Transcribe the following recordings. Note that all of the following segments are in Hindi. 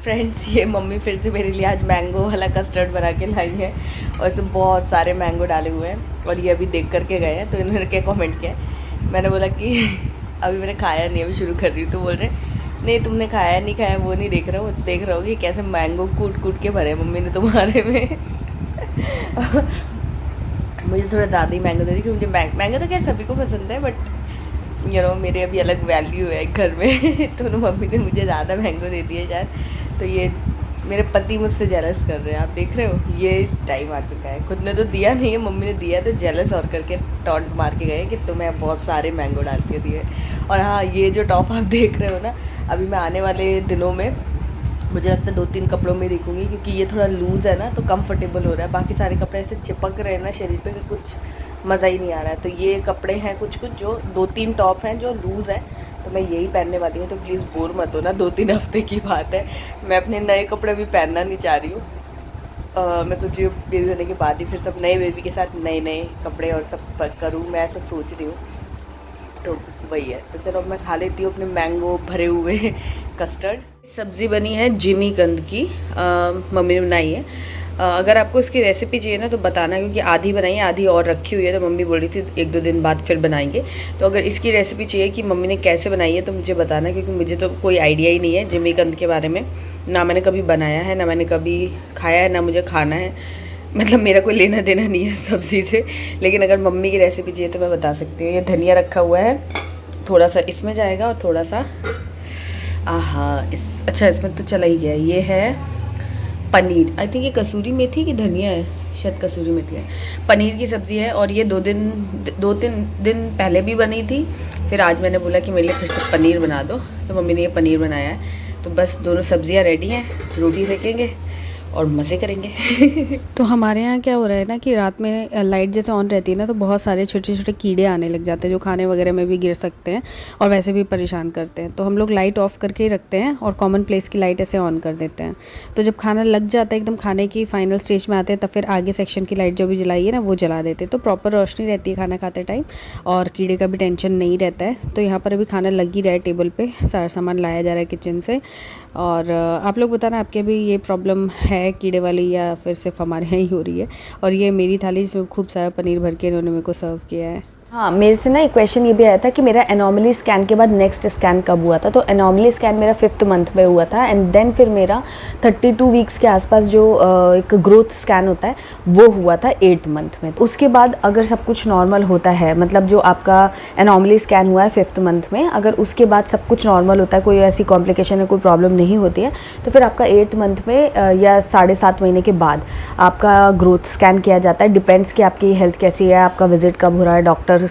फ्रेंड्स, ये मम्मी फिर से मेरे लिए आज मैंगो वाला कस्टर्ड बना के लाई है और इसमें बहुत सारे मैंगो डाले हुए हैं और ये अभी देख करके गए हैं। तो इन्होंने क्या कमेंट किया, मैंने बोला कि अभी मैंने खाया नहीं, अभी शुरू कर रही हूँ। तो बोल रहे नहीं तुमने खाया नहीं खाया वो नहीं देख रहा हूँ, देख रहा होगी कैसे मैंगो कूट कूट के भरे मम्मी ने तुम्हारे में। मुझे थोड़ा ज़्यादा ही मैंगो दे दी क्योंकि मुझे मैंगो तो क्या सभी को पसंद है, बट मेरे अभी अलग वैल्यू है घर में। तो मम्मी ने मुझे ज़्यादा मैंगो दे दिए शायद, तो ये मेरे पति मुझसे जेलस कर रहे हैं। आप देख रहे हो ये टाइम आ चुका है, खुद ने तो दिया नहीं है, मम्मी ने दिया तो जेलस और करके टॉन्ट मार के गए कि तुम्हें बहुत सारे मैंगो डाल के दिए। और हाँ, ये जो टॉप आप देख रहे हो ना, अभी मैं आने वाले दिनों में मुझे लगता है 2-3 कपड़ों में देखूंगी, क्योंकि ये थोड़ा लूज़ है ना तो कंफर्टेबल हो रहा है। बाकी सारे कपड़े ऐसे चिपक रहे हैं ना शरीर पे कि कुछ मज़ा ही नहीं आ रहा है। तो ये कपड़े हैं कुछ कुछ जो 2-3 टॉप हैं जो लूज़ हैं, तो मैं यही पहनने वाली हूँ। तो प्लीज़ बोर मत हो ना, 2-3 हफ्ते की बात है। मैं अपने नए कपड़े भी पहनना नहीं चाह रही हूँ। मैं सोच रही हूँ बेबी होने के बाद ही फिर सब नए बेबी के साथ नए नए कपड़े और सब करूँ, मैं ऐसा सोच रही हूँ। तो वही है। तो चलो मैं खा लेती हूँ अपने मैंगो भरे हुए कस्टर्ड। सब्ज़ी बनी है जिमी कंद की, मम्मी ने बनाई है। अगर आपको इसकी रेसिपी चाहिए ना तो बताना, क्योंकि आधी बनाई है आधी और रखी हुई है। तो मम्मी बोल रही थी 1-2 दिन बाद फिर बनाएंगे। तो अगर इसकी रेसिपी चाहिए कि मम्मी ने कैसे बनाई है तो मुझे बताना, क्योंकि मुझे तो कोई आइडिया ही नहीं है जिमी कंद के बारे में। ना मैंने कभी बनाया है, ना मैंने कभी खाया है, ना मुझे खाना है। मतलब मेरा कोई लेना देना नहीं है सब्ज़ी से। लेकिन अगर मम्मी की रेसिपी चाहिए तो मैं बता सकती हूँ। ये धनिया रखा हुआ है, थोड़ा सा इसमें जाएगा और थोड़ा सा अच्छा इसमें तो चला ही गया। ये है पनीर, आई थिंक ये कसूरी मेथी की धनिया है, शायद कसूरी मेथी है। पनीर की सब्ज़ी है और ये 2-3 दिन पहले भी बनी थी। फिर आज मैंने बोला कि मेरे लिए फिर से पनीर बना दो, तो मम्मी ने ये पनीर बनाया है। तो बस दोनों सब्ज़ियाँ रेडी हैं, रोटी सेकेंगे और मज़े करेंगे। तो हमारे यहाँ क्या हो रहा है ना कि रात में लाइट जैसे ऑन रहती है ना, तो बहुत सारे छोटे छोटे कीड़े आने लग जाते हैं जो खाने वगैरह में भी गिर सकते हैं और वैसे भी परेशान करते हैं। तो हम लोग लाइट ऑफ़ करके ही रखते हैं और कॉमन प्लेस की लाइट ऐसे ऑन कर देते हैं। तो जब खाना लग जाता है, एकदम खाने की फाइनल स्टेज में आते हैं, तब फिर आगे सेक्शन की लाइट जो भी जलाई है ना वो जला देते हैं। तो प्रॉपर रोशनी रहती है खाना खाते टाइम और कीड़े का भी टेंशन नहीं रहता है। तो यहाँ पर अभी खाना लग ही रहा है, टेबल पे सारा सामान लाया जा रहा है किचन से। और आप लोग बताना आपके भी ये प्रॉब्लम है कीड़े वाली या फिर सिर्फ हमारे यहाँ ही हो रही है। और ये मेरी थाली जिसमें खूब सारा पनीर भर के इन्होंने मेरे को सर्व किया है। हाँ, मेरे से ना एक क्वेश्चन ये भी आया था कि मेरा एनॉमली स्कैन के बाद नेक्स्ट स्कैन कब हुआ था। तो एनॉमली स्कैन मेरा 5th मंथ में हुआ था एंड देन फिर मेरा 32 वीक्स के आसपास जो एक ग्रोथ स्कैन होता है वो हुआ था 8th मंथ में। उसके बाद अगर सब कुछ नॉर्मल होता है, मतलब जो आपका एनॉमली स्कैन हुआ है 5th मंथ में, अगर उसके बाद सब कुछ नॉर्मल होता है, कोई ऐसी कॉम्प्लिकेशन है, कोई प्रॉब्लम नहीं होती है, तो फिर आपका 8th मंथ में या 7.5 महीने के बाद आपका ग्रोथ स्कैन किया जाता है। डिपेंड्स कि आपकी हेल्थ कैसी है, आपका विजिट कब हो रहा है, डॉक्टर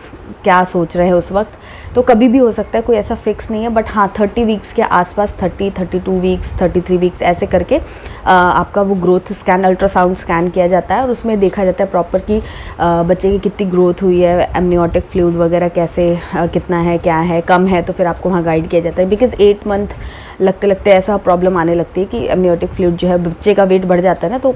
क्या सोच रहे हैं उस वक्त। तो कभी भी हो सकता है, कोई ऐसा फिक्स नहीं है। बट हाँ, 30 वीक्स के आसपास, 30, 32 वीक्स, 33 वीक्स ऐसे करके आपका वो ग्रोथ स्कैन, अल्ट्रासाउंड स्कैन किया जाता है और उसमें देखा जाता है प्रॉपर कि बच्चे की कितनी ग्रोथ हुई है, एमनियोटिक फ्लूइड वगैरह कैसे कितना है, क्या है, कम है, तो फिर आपको वहाँ गाइड किया जाता है। बिकॉज 8 मंथ लगते लगते ऐसा प्रॉब्लम आने लगती है कि एमनियोटिक फ्लूइड जो है, बच्चे का वेट बढ़ जाता है ना, तो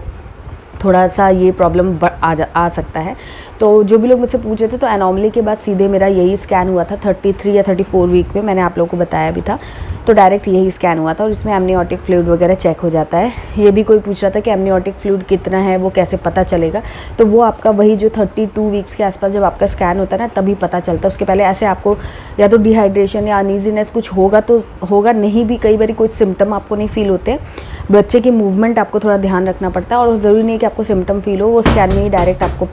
थोड़ा सा ये प्रॉब्लम आ सकता है। तो जो भी लोग मुझसे पूछ रहे थे, तो एनॉमली के बाद सीधे मेरा यही स्कैन हुआ था 33 या 34 वीक में, मैंने आप लोगों को बताया भी था। तो डायरेक्ट यही स्कैन हुआ था और इसमें एमनियोटिक फ्लूइड वगैरह चेक हो जाता है। ये भी कोई पूछ रहा था कि एमनियोटिक फ्लूइड कितना है, वो कैसे पता चलेगा। तो वो आपका वही जो 32 वीक्स के आसपास जब आपका स्कैन होता है ना, तभी पता चलता है। उसके पहले ऐसे आपको या तो डिहाइड्रेशन या अनईजीनेस कुछ होगा तो होगा, नहीं भी कई बार कुछ सिम्टम आपको नहीं फील होते हैं। बच्चे की मूवमेंट आपको थोड़ा ध्यान रखना पड़ता है और ज़रूरी नहीं है कि आपको सिम्टम फील हो, वो स्कैन में ही डायरेक्ट आपको,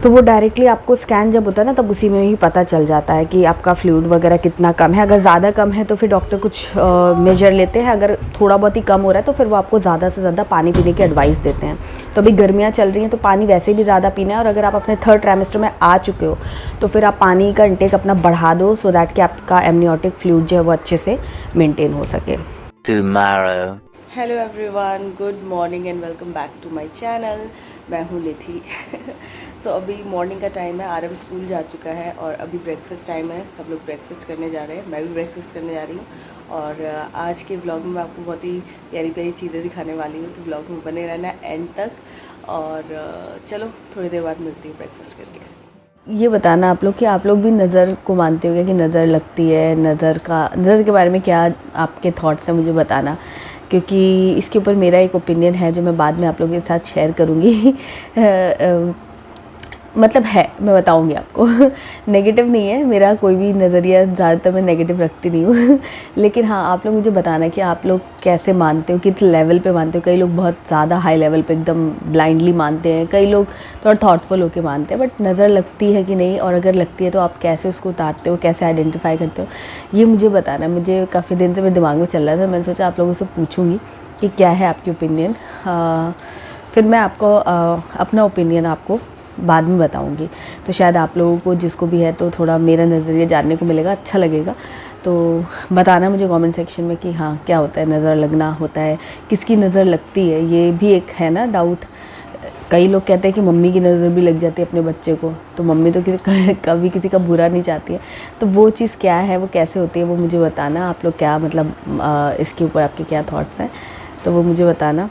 तो वो डायरेक्टली आपको स्कैन जब होता है ना, तब उसी में ही पता चल जाता है कि आपका फ्लूइड वगैरह कितना कम है। अगर ज़्यादा कम है तो फिर डॉक्टर कुछ मेजर लेते हैं, अगर थोड़ा बहुत ही कम हो रहा है तो फिर वो आपको ज़्यादा से ज़्यादा पानी पीने की एडवाइस देते हैं। तो अभी गर्मियाँ चल रही हैं तो पानी वैसे भी ज़्यादा पीना है, और अगर आप अपने 3rd ट्राइमेस्टर में आ चुके हो तो फिर आप पानी का इंटेक अपना बढ़ा दो, सो दैट कि आपका एमनियोटिक फ्लूइड जो है वो अच्छे से मेनटेन हो सके। Hello everyone, good morning and welcome back to my channel. मैं हूँ निधि। सो अभी मॉर्निंग का टाइम है, आरव स्कूल जा चुका है और अभी ब्रेकफास्ट टाइम है। सब लोग ब्रेकफास्ट करने जा रहे हैं, मैं भी ब्रेकफास्ट करने जा रही हूँ। और आज के ब्लॉग में मैं आपको बहुत ही प्यारी प्यारी चीज़ें दिखाने वाली हूँ, तो ब्लॉग में बने रहना एंड तक। और चलो थोड़ी देर बाद मिलती हूँ ब्रेकफास्ट करके। ये बताना आप लोग कि आप लोग भी नज़र को मानते होंगे कि नज़र लगती है, नज़र के बारे में क्या आपके थॉट्स हैं मुझे बताना, क्योंकि इसके ऊपर मेरा एक ओपिनियन है जो मैं बाद में आप लोगों के साथ शेयर करूँगी। मतलब है, मैं बताऊंगी आपको। नेगेटिव नहीं है मेरा कोई भी नज़रिया, ज़्यादातर मैं नेगेटिव रखती नहीं हूँ। लेकिन हाँ, आप लोग मुझे बताना कि आप लोग कैसे मानते हो, किस लेवल पे मानते हो। कई लोग बहुत ज़्यादा हाई लेवल पे एकदम ब्लाइंडली मानते हैं, कई लोग थोड़ा थॉटफुल होकर मानते हैं। बट नज़र लगती है कि नहीं, और अगर लगती है तो आप कैसे उसको उतारते हो, कैसे आइडेंटिफाई करते हो, ये मुझे बताना। मुझे काफ़ी दिन से मेरे दिमाग में चल रहा था, मैंने सोचा आप लोगों से पूछूँगी कि क्या है आपकी ओपिनियन। फिर मैं आपको अपना ओपिनियन आपको बाद में बताऊंगी, तो शायद आप लोगों को जिसको भी है तो थोड़ा मेरा नज़रिया जानने को मिलेगा, अच्छा लगेगा। तो बताना मुझे कमेंट सेक्शन में कि हाँ क्या होता है, नज़र लगना होता है, किसकी नज़र लगती है, ये भी एक है ना डाउट। कई लोग कहते हैं कि मम्मी की नज़र भी लग जाती है अपने बच्चे को, तो मम्मी तो कभी किसी का बुरा नहीं चाहती है। तो वो चीज़ क्या है, वो कैसे होती है, वो मुझे बताना। आप लोग क्या मतलब इसके ऊपर आपके क्या थॉट्स हैं, तो वो मुझे बताना।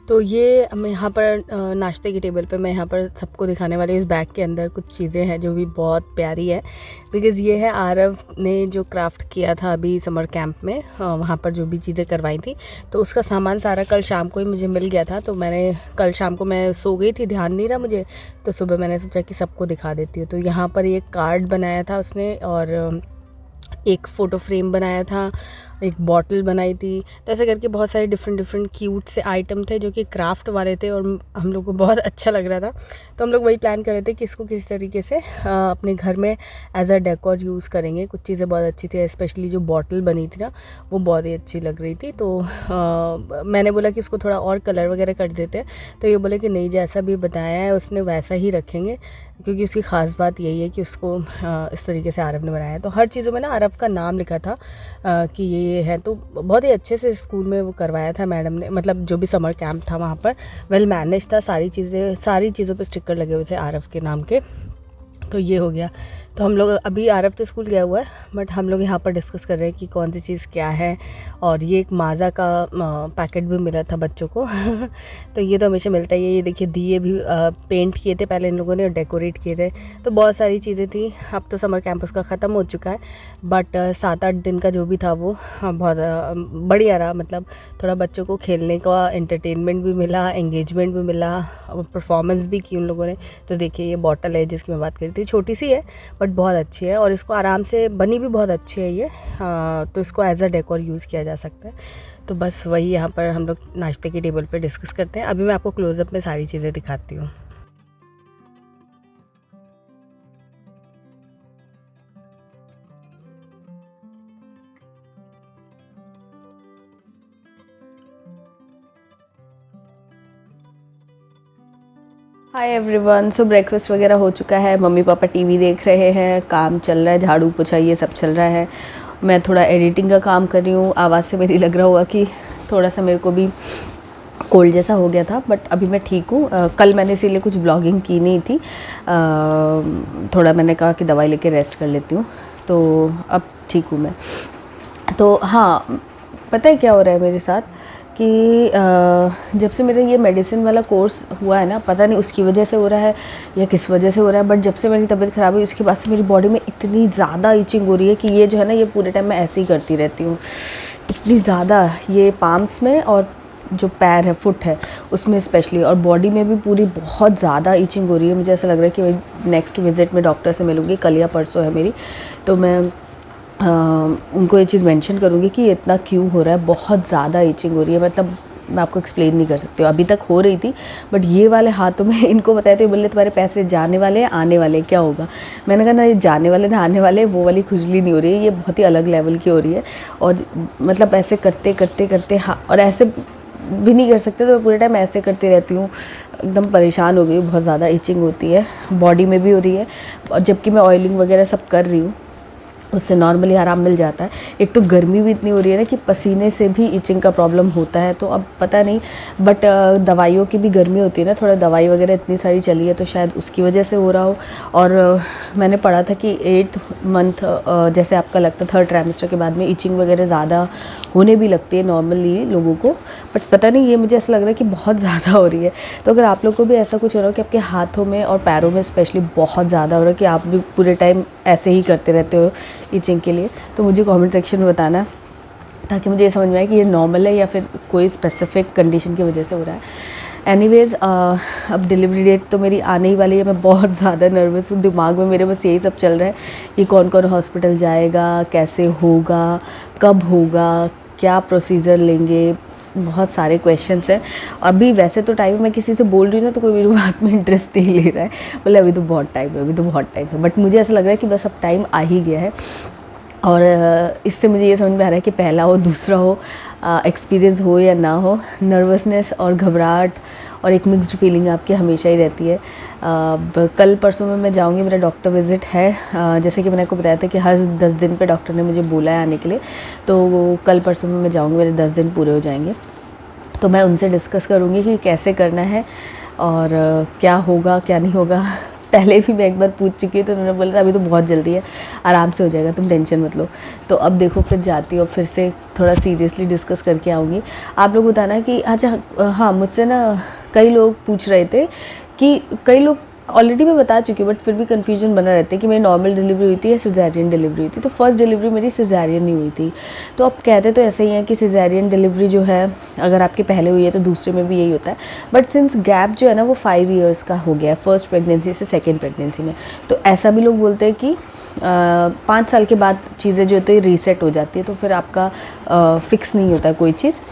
तो ये मैं यहाँ पर नाश्ते की टेबल पे मैं यहाँ पर सबको दिखाने वाली इस बैग के अंदर कुछ चीज़ें हैं जो भी बहुत प्यारी है। बिकॉज़ ये है आरव ने जो क्राफ्ट किया था अभी समर कैंप में, वहाँ पर जो भी चीज़ें करवाई थी, तो उसका सामान सारा कल शाम को ही मुझे मिल गया था। तो मैंने कल शाम को, मैं सो गई थी, ध्यान नहीं रहा मुझे, तो सुबह मैंने सोचा कि सबको दिखा देती हूँ। तो यहाँ पर एक कार्ड बनाया था उसने, और एक फ़ोटो फ्रेम बनाया था, एक बॉटल बनाई थी। तो ऐसे करके बहुत सारे डिफरेंट क्यूट से आइटम थे जो कि क्राफ्ट वाले थे, और हम लोग को बहुत अच्छा लग रहा था। तो हम लोग वही प्लान कर रहे थे कि इसको किस तरीके से अपने घर में एज अ डेकोर यूज़ करेंगे। कुछ चीज़ें बहुत अच्छी थी, स्पेशली जो बॉटल बनी थी ना, वो बहुत ही अच्छी लग रही थी। तो मैंने बोला कि इसको थोड़ा और कलर वगैरह कर देते हैं, तो ये बोले कि नहीं, जैसा भी बताया है उसने वैसा ही रखेंगे, क्योंकि उसकी ख़ास बात यही है कि उसको इस तरीके से आरव ने बनाया है। तो हर चीज़ों में ना आरव का नाम लिखा था कि ये है। तो बहुत ही अच्छे से स्कूल में वो करवाया था मैडम ने, मतलब जो भी समर कैंप था वहाँ पर वेल मैनेज था। सारी चीज़ों पे स्टिकर लगे हुए थे आरव के नाम के। तो ये हो गया। तो हम लोग अभी आरव तो स्कूल गया हुआ है, बट हम लोग यहाँ पर डिस्कस कर रहे हैं कि कौन सी चीज़ क्या है। और ये एक माज़ा का पैकेट भी मिला था बच्चों को। तो ये तो हमेशा मिलता ही है। ये देखिए दिए भी पेंट किए थे पहले इन लोगों ने, डेकोरेट किए थे। तो बहुत सारी चीज़ें थी। अब तो समर कैंप उसका ख़त्म हो चुका है, बट 7-8 दिन का जो भी था वो बहुत बढ़िया रहा। मतलब थोड़ा बच्चों को खेलने का एंटरटेनमेंट भी मिला, एंगेजमेंट भी मिला, परफॉर्मेंस भी की उन लोगों ने। तो देखिए ये बॉटल है जिसकी मैं बात कर रही थी, छोटी सी है बट बहुत अच्छी है, और इसको आराम से बनी भी बहुत अच्छी है ये। तो इसको एज अ डेकोर यूज़ किया जा सकता है। तो बस वही यहाँ पर हम लोग नाश्ते की टेबल पे डिस्कस करते हैं। अभी मैं आपको क्लोजअप में सारी चीज़ें दिखाती हूँ। हाय एवरीवन, सो ब्रेकफास्ट वगैरह हो चुका है, मम्मी पापा टीवी देख रहे हैं, काम चल रहा है, झाड़ू पोछा ये सब चल रहा है। मैं थोड़ा एडिटिंग का काम कर रही हूँ। आवाज़ से मेरी लग रहा होगा कि थोड़ा सा मेरे को भी कोल्ड जैसा हो गया था, बट अभी मैं ठीक हूँ। कल मैंने इसीलिए कुछ ब्लॉगिंग की नहीं थी। थोड़ा मैंने कहा कि दवाई लेके रेस्ट कर लेती हूँ, तो अब ठीक हूँ मैं। तो हाँ, पता है क्या हो रहा है मेरे साथ कि जब से मेरा ये मेडिसिन वाला कोर्स हुआ है ना, पता नहीं उसकी वजह से हो रहा है या किस वजह से हो रहा है, बट जब से मेरी तबीयत ख़राब हुई उसके बाद से मेरी बॉडी में इतनी ज़्यादा ईचिंग हो रही है कि ये जो है ना, ये पूरे टाइम मैं ऐसे ही करती रहती हूँ, इतनी ज़्यादा। ये पाम्स में और जो पैर है, फुट है, उसमें स्पेशली, और बॉडी में भी पूरी बहुत ज़्यादा ईचिंग हो रही है। मुझे ऐसा लग रहा है कि मैं नेक्स्ट विज़िट में डॉक्टर से मिलूँगी, कल या परसों है मेरी, तो मैं उनको ये चीज़ मेंशन करूँगी कि ये इतना क्यों हो रहा है, बहुत ज़्यादा ईचिंग हो रही है। मतलब मैं आपको एक्सप्लेन नहीं कर सकती हूँ। अभी तक हो रही थी, बट ये वाले हाथों में इनको बताया तो बोले तुम्हारे पैसे जाने वाले हैं, आने वाले हैं, क्या होगा। मैंने कहा ना, ये जाने वाले ना आने वाले, वो वाली खुजली नहीं हो रही है, ये बहुत ही अलग लेवल की हो रही है। और मतलब ऐसे करते करते करते, हाँ, और ऐसे भी नहीं कर सकते, तो मैं पूरे टाइम ऐसे करती रहती हूँ। एकदम परेशान हो गई हूँ, बहुत ज़्यादा ईचिंग होती है, बॉडी में भी हो रही है, और जबकि मैं ऑयलिंग वगैरह सब कर रही हूँ। उससे नॉर्मली आराम मिल जाता है। एक तो गर्मी भी इतनी हो रही है ना कि पसीने से भी इचिंग का प्रॉब्लम होता है, तो अब पता नहीं, बट दवाइयों की भी गर्मी होती है ना, थोड़ा दवाई वगैरह इतनी सारी चली है तो शायद उसकी वजह से हो रहा हो। और मैंने पढ़ा था कि 8th मंथ जैसे आपका लगता है 3rd ट्राइमेस्टर के बाद में इचिंग वगैरह ज़्यादा होने भी लगती है नॉर्मली लोगों को, बट पता नहीं ये मुझे ऐसा लग रहा है कि बहुत ज़्यादा हो रही है। तो अगर आप लोग को भी ऐसा कुछ हो रहा हो कि आपके हाथों में और पैरों में स्पेशली बहुत ज़्यादा हो रहा है कि आप भी पूरे टाइम ऐसे ही करते रहते हो इचिंग के लिए, तो मुझे कमेंट सेक्शन में बताना, ताकि मुझे ये समझ में आए कि ये नॉर्मल है या फिर कोई स्पेसिफिक कंडीशन की वजह से हो रहा है। एनीवेज़ अब डिलीवरी डेट तो मेरी आने ही वाली है। मैं बहुत ज़्यादा नर्वस हूँ, दिमाग में मेरे बस यही सब चल रहा है कि कौन कौन हॉस्पिटल जाएगा, कैसे होगा, कब होगा, क्या प्रोसीजर लेंगे, बहुत सारे क्वेश्चंस हैं। अभी वैसे तो टाइम मैं किसी से बोल रही हूँ ना तो कोई मेरी बात में इंटरेस्ट नहीं ले रहा है, बोले अभी तो बहुत टाइम है, अभी तो बहुत टाइम है, बट मुझे ऐसा लग रहा है कि बस अब टाइम आ ही गया है। और इससे मुझे ये समझ में आ रहा है कि पहला हो दूसरा हो, एक्सपीरियंस हो या ना हो, नर्वसनेस और घबराहट और एक मिक्स्ड फीलिंग आपकी हमेशा ही रहती है। कल परसों में मैं जाऊंगी, मेरा डॉक्टर विज़िट है, जैसे कि मैंने आपको बताया था कि हर 10 दिन पे डॉक्टर ने मुझे बोला है आने के लिए, तो कल परसों में मैं जाऊंगी, मेरे 10 दिन पूरे हो जाएंगे। तो मैं उनसे डिस्कस करूँगी कि कैसे करना है और क्या होगा क्या नहीं होगा। पहले भी मैं एक बार पूछ चुकी हूँ तो उन्होंने बोला था अभी तो बहुत जल्दी है, आराम से हो जाएगा, तुम टेंशन मत लो। तो अब देखो फिर जाती हूँ, फिर से थोड़ा सीरियसली डिस्कस करके आऊँगी। आप लोग बताना कि अच्छा हाँ, मुझसे ना कई लोग पूछ रहे थे कि कई लोग ऑलरेडी मैं बता चुकी हूँ बट फिर भी कन्फ्यूजन बना रहता है कि मेरी नॉर्मल डिलीवरी हुई थी या सिजेरियन डिलीवरी हुई थी। तो फर्स्ट डिलीवरी मेरी सिजेरियन ही हुई थी। तो अब कहते तो ऐसे ही हैं कि सिजेरियन डिलीवरी जो है अगर आपकी पहले हुई है तो दूसरे में भी यही होता है, बट सिंस गैप जो है ना वो 5 ईयर्स का हो गया है फर्स्ट प्रेगनेंसी से सेकेंड प्रेगनेंसी में, तो ऐसा भी लोग बोलते हैं कि 5 साल के बाद चीज़ें जो होती है रीसेट हो जाती है, तो फिर आपका फिक्स नहीं होता कोई चीज़।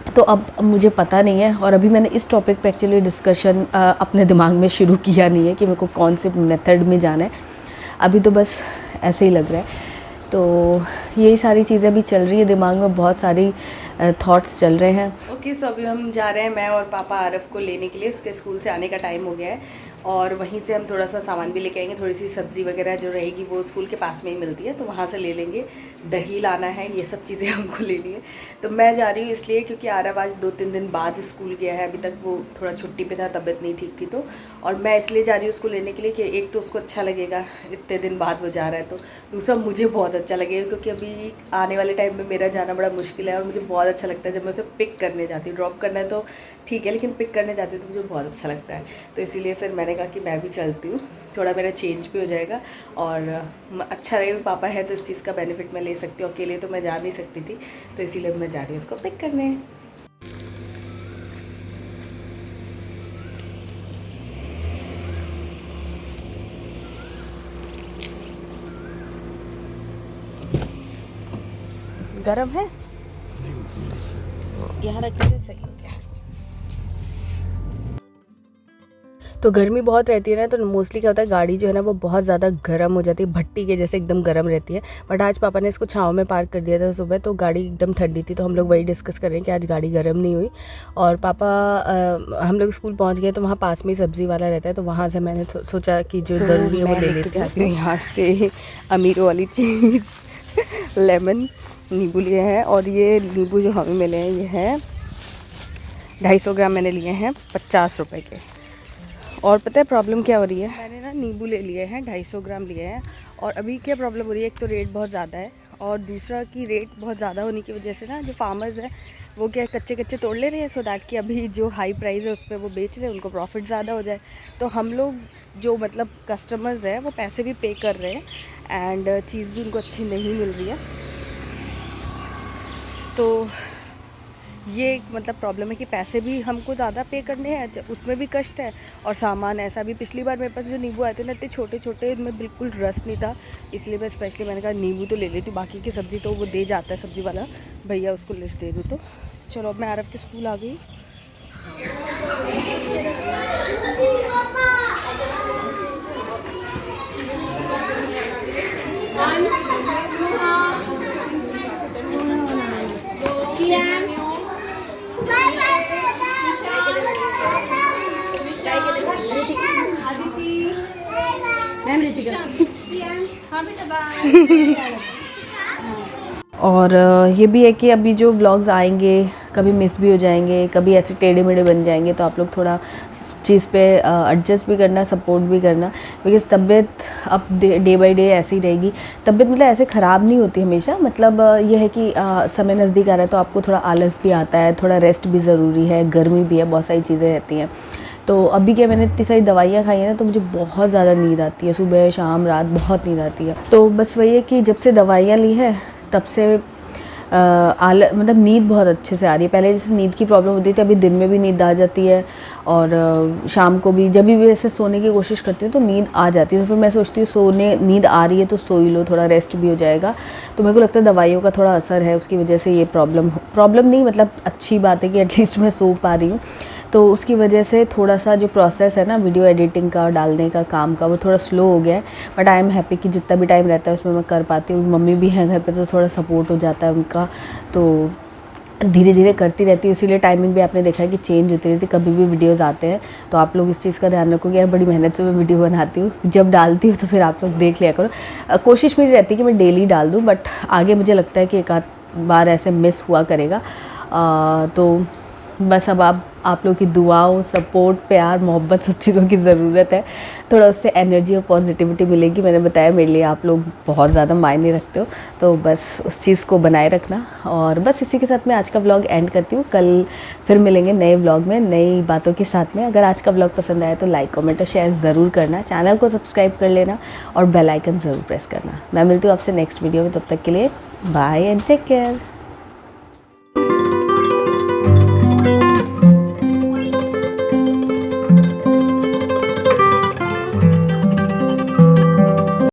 तो अब मुझे पता नहीं है, और अभी मैंने इस टॉपिक पे एक्चुअली डिस्कशन अपने दिमाग में शुरू किया नहीं है कि मेरे को कौन से मेथड में जाना है, अभी तो बस ऐसे ही लग रहा है। तो यही सारी चीज़ें अभी चल रही है दिमाग में, बहुत सारी थॉट्स चल रहे हैं। ओके, सो अभी हम जा रहे हैं, मैं और पापा आरव को लेने के लिए, उसके स्कूल से आने का टाइम हो गया है, और वहीं से हम थोड़ा सा सामान भी लेके आएंगे, थोड़ी सी सब्ज़ी वगैरह जो रहेगी वो स्कूल के पास में ही मिलती है तो वहाँ से ले लेंगे, दही लाना है, ये सब चीज़ें हमको लेनी है। तो मैं जा रही हूँ इसलिए क्योंकि आरव आज 2-3 दिन बाद स्कूल गया है, अभी तक वो थोड़ा छुट्टी पे था, तबीयत नहीं ठीक थी, तो और मैं इसलिए जा रही हूँ उसको लेने के लिए कि एक तो उसको अच्छा लगेगा इतने दिन बाद वो जा रहा है, तो दूसरा मुझे बहुत अच्छा लगेगा क्योंकि अभी आने वाले टाइम में मेरा जाना बड़ा मुश्किल है और मुझे बहुत अच्छा लगता है जब मैं उसे पिक करने जाती हूँ। ड्रॉप करना है तो ठीक है, लेकिन पिक करने जाती हूँ तो मुझे बहुत अच्छा लगता है, तो इसीलिए फिर मैंने कहा कि मैं भी चलती हूँ, थोड़ा मेरा चेंज भी हो जाएगा और अच्छा रहेगा। पापा है तो इस चीज़ का बेनिफिट मैं ले सकती हूँ, अकेले तो मैं जा नहीं सकती थी, तो इसीलिए मैं जा रही हूँ उसको पिक करने। गरम है, यहाँ रखने से सही हो गया। तो गर्मी बहुत रहती है ना, तो मोस्टली क्या होता है गाड़ी जो है ना वो बहुत ज़्यादा गर्म हो जाती है, भट्टी के जैसे एकदम गर्म रहती है। बट आज पापा ने इसको छाँव में पार्क कर दिया था सुबह, तो गाड़ी एकदम ठंडी थी, तो हम लोग वही डिस्कस कर रहे हैं कि आज गाड़ी गर्म नहीं हुई। और पापा हम लोग स्कूल पहुँच गए तो वहाँ पास में ही सब्ज़ी वाला रहता है, तो वहाँ से मैंने सोचा कि जो ज़रूरी है वो ले लेते जाती हूँ। यहाँ से अमीरों वाली चीज़ लेमन नींबू लिए हैं, और ये नींबू जो हमें मिले हैं ये हैं 250 ग्राम मैंने लिए हैं 50 रुपए के। और पता है प्रॉब्लम क्या हो रही है, मैंने ना नींबू ले लिए हैं 250 ग्राम लिए हैं, और अभी क्या प्रॉब्लम हो रही है, एक तो रेट बहुत ज़्यादा है और दूसरा कि रेट बहुत ज़्यादा होने की वजह से ना जो फार्मर्स हैं वो क्या कच्चे कच्चे तोड़ ले रहे हैं, सो दैट कि अभी जो हाई प्राइस है उस पर वो बेच रहे हैं, उनको प्रॉफिट ज़्यादा हो जाए। तो हम लोग जो मतलब कस्टमर्स हैं वो पैसे भी पे कर रहे हैं एंड चीज़ भी उनको अच्छी नहीं मिल रही है, तो ये एक मतलब प्रॉब्लम है कि पैसे भी हमको ज़्यादा पे करने हैं, उसमें भी कष्ट है, और सामान ऐसा भी। पिछली बार मेरे पास जो नींबू आए थे ना इतने छोटे छोटे, इनमें बिल्कुल रस नहीं था, इसलिए मैं स्पेशली मैंने कहा नींबू तो ले लेती हूँ, बाकी की सब्ज़ी तो वो दे जाता है सब्ज़ी वाला भैया, उसको लिस्ट दे दूँ। तो चलो अब मैं आरव के स्कूल आ गई। और ये भी है कि अभी जो व्लॉग्स आएंगे कभी मिस भी हो जाएंगे, कभी ऐसे टेढ़े मेढ़े बन जाएंगे, तो आप लोग थोड़ा चीज़ पे एडजस्ट भी करना, सपोर्ट भी करना, बिकॉज़ तबीयत अब डे बाय डे ऐसी ही रहेगी। तबीयत मतलब ऐसे ख़राब नहीं होती हमेशा, मतलब ये है कि समय नज़दीक आ रहा है तो आपको थोड़ा आलस भी आता है, थोड़ा रेस्ट भी ज़रूरी है, गर्मी भी है, बहुत सारी चीज़ें रहती हैं। तो अभी क्या, मैंने इतनी सारी दवाइयाँ खाई हैं ना, तो मुझे बहुत ज़्यादा नींद आती है, सुबह शाम रात बहुत नींद आती है। तो बस वही है कि जब से दवाइयाँ ली है तब से मतलब नींद बहुत अच्छे से आ रही है। पहले जैसे नींद की प्रॉब्लम होती थी, अभी दिन में भी नींद आ जाती है, और शाम को भी जब भी वैसे सोने की कोशिश करती हूँ तो नींद आ जाती है। तो फिर मैं सोचती हूँ नींद आ रही है तो सो ही लो, थोड़ा रेस्ट भी हो जाएगा। तो मेरे को लगता है दवाइयों का थोड़ा असर है, उसकी वजह से ये प्रॉब्लम नहीं, मतलब अच्छी बात है कि एटलीस्ट मैं सो पा रही हूँ। तो उसकी वजह से थोड़ा सा जो प्रोसेस है ना वीडियो एडिटिंग का, डालने का काम का, वो थोड़ा स्लो हो गया है। बट आई एम हैप्पी कि जितना भी टाइम रहता है उसमें मैं कर पाती हूँ। मम्मी भी हैं घर पे तो थोड़ा सपोर्ट हो जाता है उनका, तो धीरे धीरे करती रहती हूँ। इसीलिए टाइमिंग भी आपने देखा है कि चेंज होती रहती है, कभी भी वीडियोज़ आते हैं तो आप लोग इस चीज़ का ध्यान रखो कि यार बड़ी मेहनत से मैं वीडियो बनाती हूँ। जब डालती हूँ तो फिर आप लोग देख लिया करो। कोशिश मेरी रहती है कि मैं डेली डाल दूँ, बट आगे मुझे लगता है कि एक आध बार ऐसे मिस हुआ करेगा। तो बस अब आप लोग की दुआओं, सपोर्ट, प्यार, मोहब्बत, सब चीज़ों की ज़रूरत है। थोड़ा उससे एनर्जी और पॉजिटिविटी मिलेगी। मैंने बताया मेरे लिए आप लोग बहुत ज़्यादा मायने रखते हो, तो बस उस चीज़ को बनाए रखना। और बस इसी के साथ मैं आज का व्लॉग एंड करती हूँ। कल फिर मिलेंगे नए व्लॉग में, नई बातों के साथ में। अगर आज का व्लॉग पसंद आया तो लाइक, कमेंट और शेयर ज़रूर करना, चैनल को सब्सक्राइब कर लेना और बेल आइकन ज़रूर प्रेस करना। मैं मिलती हूँ आपसे नेक्स्ट वीडियो में, तब तक के लिए बाय एंड टेक केयर।